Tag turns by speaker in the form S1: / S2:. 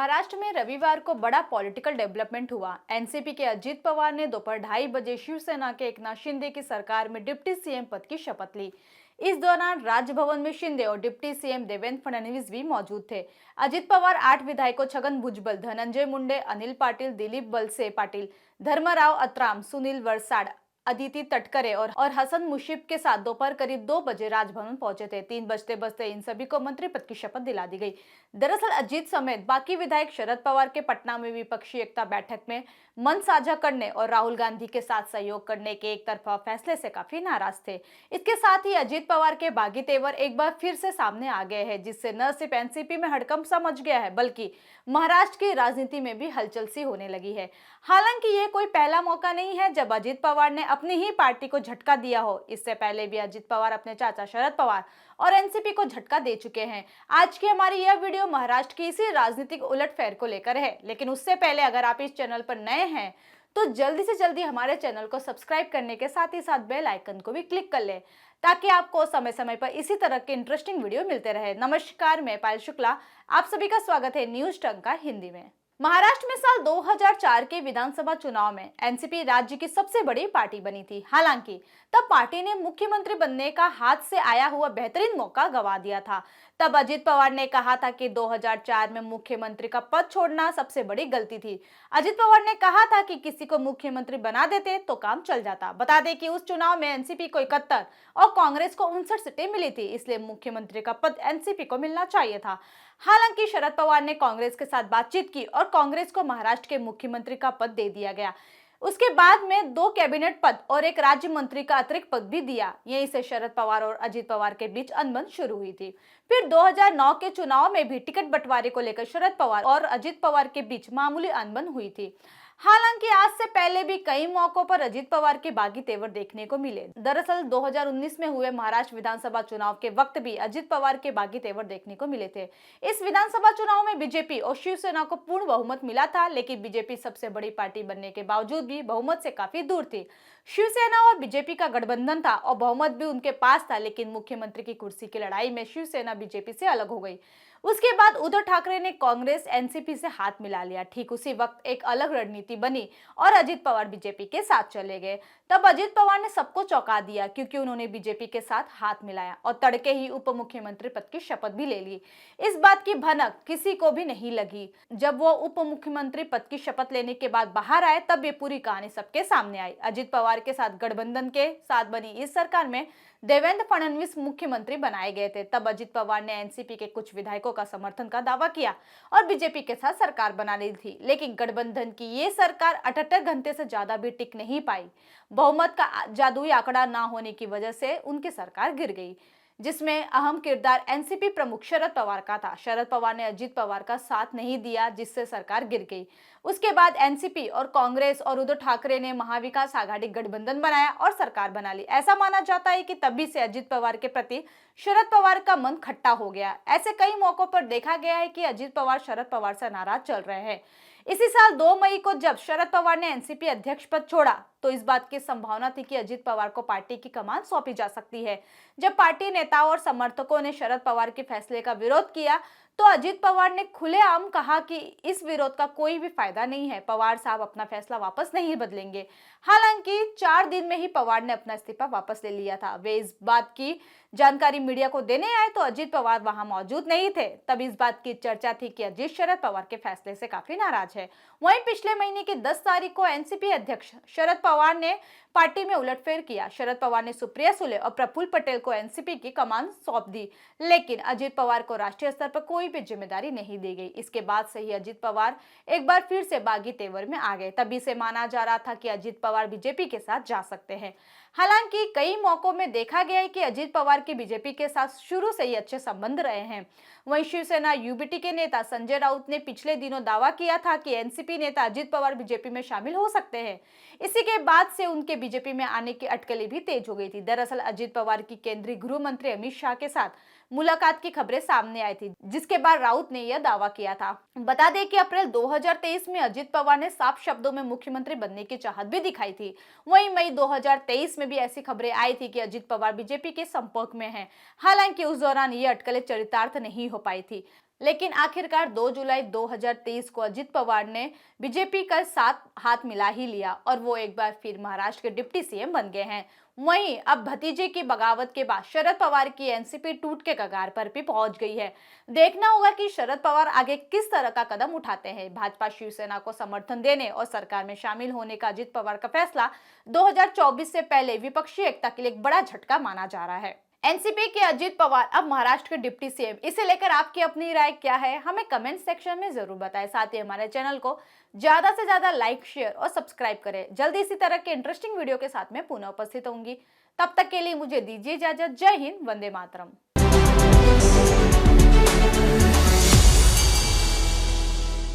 S1: महाराष्ट्र में रविवार को बड़ा पॉलिटिकल डेवलपमेंट हुआ। एनसीपी के अजित पवार ने दोपहर 2:30 बजे शिवसेना के एकनाथ शिंदे की सरकार में डिप्टी सीएम पद की शपथ ली। इस दौरान राजभवन में शिंदे और डिप्टी सीएम देवेंद्र फडणवीस भी मौजूद थे। अजित पवार 8 विधायकों छगन भुजबल, धनंजय मुंडे, अनिल पाटिल, दिलीप वलसे पाटिल, धर्मराव अत्राम, सुनील वरसाड, अदिति तटकरे और हसन मुशीफ के साथ दोपहर करीब 2 बजे राजभवन पहुंचे थे। 3 बजते बजते इन सभी को मंत्री पद की शपथ दिला दी गई। दरअसल अजीत समेत बाकी विधायक शरद पवार के पटना में विपक्षी एकता बैठक में मन साझा करने और राहुल गांधी के साथ सहयोग करने के एक तरफा फैसले से काफी नाराज थे। इसके साथ ही अजीत पवार के बागी तेवर एक बार फिर से सामने आ गए हैं, जिससे न सिर्फ एनसीपी में हड़कंप सा मच गया है, बल्कि महाराष्ट्र की राजनीति में भी हलचल सी होने लगी है। हालांकि ये कोई पहला मौका नहीं है जब अजित पवार ने अपनी ही पार्टी को झटका दिया हो। इससे पहले भी अजित पवार अपने चाचा शरद पवार और एनसीपी को झटका दे चुके हैं। आज की हमारी यह वीडियो महाराष्ट्र की इसी राजनीतिक उलटफेर को लेकर है, लेकिन उससे पहले अगर आप इस चैनल पर नए हैं तो जल्दी से जल्दी हमारे चैनल को सब्सक्राइब करने के साथ ही साथ बेल आइकन को भी क्लिक कर लें, ताकि आपको समय समय पर इसी तरह के इंटरेस्टिंग वीडियो मिलते रहे। नमस्कार, मैं पायल शुक्ला, आप सभी का स्वागत है न्यूज टंका हिंदी में। महाराष्ट्र में साल 2004 के विधानसभा चुनाव में एनसीपी राज्य की सबसे बड़ी पार्टी बनी थी। हालांकि तब पार्टी ने मुख्यमंत्री बनने का हाथ से आया हुआ बेहतरीन मौका गंवा दिया था। तब अजित पवार ने कहा था कि 2004 में मुख्यमंत्री का पद छोड़ना सबसे बड़ी गलती थी। अजित पवार ने कहा था कि किसी को मुख्यमंत्री बना देते तो काम चल जाता। बता दें कि उस चुनाव में एनसीपी को 71 और कांग्रेस को 59 सीटें मिली थी, इसलिए मुख्यमंत्री का पद एनसीपी को मिलना चाहिए था। हालांकि शरद पवार ने कांग्रेस के साथ बातचीत की और कांग्रेस को महाराष्ट्र के मुख्यमंत्री का पद दे दिया गया। उसके बाद में 2 कैबिनेट पद और 1 राज्य मंत्री का अतिरिक्त पद भी दिया। यहीं से शरद पवार और अजित पवार के बीच अनबन शुरू हुई थी। फिर 2009 के चुनाव में भी टिकट बंटवारे को लेकर शरद पवार और अजित पवार के बीच मामूली अनबन हुई थी। हालांकि आज से पहले भी कई मौकों पर अजित पवार के बागी तेवर देखने को मिले। दरअसल 2019 में हुए महाराष्ट्र विधानसभा चुनाव के वक्त भी अजित पवार के बागी तेवर देखने को मिले थे। इस विधानसभा चुनाव में बीजेपी और शिवसेना को पूर्ण बहुमत मिला था, लेकिन बीजेपी सबसे बड़ी पार्टी बनने के बावजूद भी बहुमत से काफी दूर थी। शिवसेना और बीजेपी का गठबंधन था और बहुमत भी उनके पास था, लेकिन मुख्यमंत्री की कुर्सी की लड़ाई में शिवसेना बीजेपी से अलग हो गई। उसके बाद उद्धव ठाकरे ने कांग्रेस एनसीपी से हाथ मिला लिया। ठीक उसी वक्त एक अलग रणनीति बनी और अजित पवार बीजेपी के साथ चले गए। तब अजित पवार ने सबको चौंका दिया, क्योंकि उन्होंने बीजेपी के साथ हाथ मिलाया और तड़के ही उप मुख्यमंत्री पद की शपथ भी ले ली। इस बात की भनक किसी को भी नहीं लगी। जब वो उप मुख्यमंत्री पद की शपथ लेने के बाद बाहर आए, तब ये पूरी कहानी सबके सामने आई। अजित पवार के साथ गठबंधन के साथ बनी इस सरकार में देवेंद्र फडणवीस मुख्यमंत्री बनाए गए थे। तब अजित पवार ने एनसीपी के कुछ विधायकों का समर्थन का दावा किया और बीजेपी के साथ सरकार बना ली थी, लेकिन गठबंधन की ये सरकार 78 घंटे से ज्यादा भी टिक नहीं पाई। बहुमत का जादुई आंकड़ा ना होने की वजह से उनकी सरकार गिर गई, जिसमें अहम किरदार एनसीपी प्रमुख शरद पवार का था। शरद पवार ने अजित पवार का साथ नहीं दिया, जिससे सरकार गिर गई। उसके बाद एनसीपी और कांग्रेस और उद्धव ठाकरे ने महाविकास आघाड़ी गठबंधन बनाया और सरकार बना ली। ऐसा माना जाता है कि तभी से अजित पवार के प्रति शरद पवार का मन खट्टा हो गया। ऐसे कई मौकों पर देखा गया है कि अजित पवार शरद पवार से नाराज चल रहे हैं। इसी साल 2 मई को जब शरद पवार ने एनसीपी अध्यक्ष पद छोड़ा, तो इस बात की संभावना थी कि अजित पवार को पार्टी की कमान सौंपी जा सकती है। जब पार्टी नेताओं और समर्थकों ने शरद पवार के फैसले का विरोध किया, तो अजित पवार ने खुलेआम कहा कि इस विरोध का कोई भी फायदा नहीं है, पवार साहब अपना फैसला वापस नहीं बदलेंगे। हालांकि 4 दिन में ही पवार ने अपना इस्तीफा वापस ले लिया था। वे इस बात की जानकारी मीडिया को देने आए तो अजित पवार वहां मौजूद नहीं थे। तब इस बात की चर्चा थी कि अजित शरद पवार के फैसले से काफी नाराज है। वहीं पिछले महीने की 10 तारीख को एनसीपी अध्यक्ष शरद पवार ने पार्टी में उलटफेर किया। शरद पवार ने सुप्रिया सुले और प्रफुल्ल पटेल को एनसीपी की कमान सौंप दी, लेकिन अजित पवार को राष्ट्रीय स्तर पर कोई भी जिम्मेदारी नहीं दी गई। इसके बाद से ही अजित पवार एक बार फिर से बागी तेवर में आ गए। तभी से माना जा रहा था कि अजित पवार बीजेपी के साथ जा सकते हैं। हालांकि कई मौकों में देखा गया है कि अजित पवार के बीजेपी के साथ शुरू से ही अच्छे संबंध रहे हैं। वहीं शिवसेना यूबीटी के नेता संजय राउत ने पिछले दिनों दावा किया था कि एनसीपी नेता अजित पवार बीजेपी में शामिल हो सकते हैं। इसी के बाद से उनके बीजेपी में आने की अटकलें भी तेज हो गई थी। दरअसल अजित पवार की केंद्रीय गृह मंत्री अमित शाह के साथ मुलाकात की खबरें सामने आई थी, जिसके बाद राउत ने यह दावा किया था। बता दें कि अप्रैल 2023 में अजित पवार ने साफ शब्दों में मुख्यमंत्री बनने की चाहत भी दिखाई थी। वहीं मई 2023 में भी ऐसी खबरें आई थी कि अजित पवार बीजेपी के संपर्क में हैं। हालांकि उस दौरान ये अटकलें चरितार्थ नहीं हो पाई थी। लेकिन आखिरकार 2 जुलाई 2023 को अजित पवार ने बीजेपी का साथ हाथ मिला ही लिया और वो एक बार फिर महाराष्ट्र के डिप्टी सीएम बन गए हैं। वहीं अब भतीजे की बगावत के बाद शरद पवार की एनसीपी टूट के कगार पर भी पहुंच गई है। देखना होगा कि शरद पवार आगे किस तरह का कदम उठाते हैं। भाजपा शिवसेना को समर्थन देने और सरकार में शामिल होने का अजित पवार का फैसला 2024 से पहले विपक्षी एकता के लिए एक बड़ा झटका माना जा रहा है। एनसीपी के अजित पवार अब महाराष्ट्र के डिप्टी सीएम, इसे लेकर आपकी अपनी राय क्या है, हमें कमेंट सेक्शन में जरूर बताएं। साथ ही हमारे चैनल को ज्यादा से ज्यादा लाइक, शेयर और सब्सक्राइब करें। जल्दी इसी तरह के इंटरेस्टिंग वीडियो के साथ में पुनः उपस्थित होंगी। तब तक के लिए मुझे दीजिए इजाजत। जय हिंद, वंदे मातरम।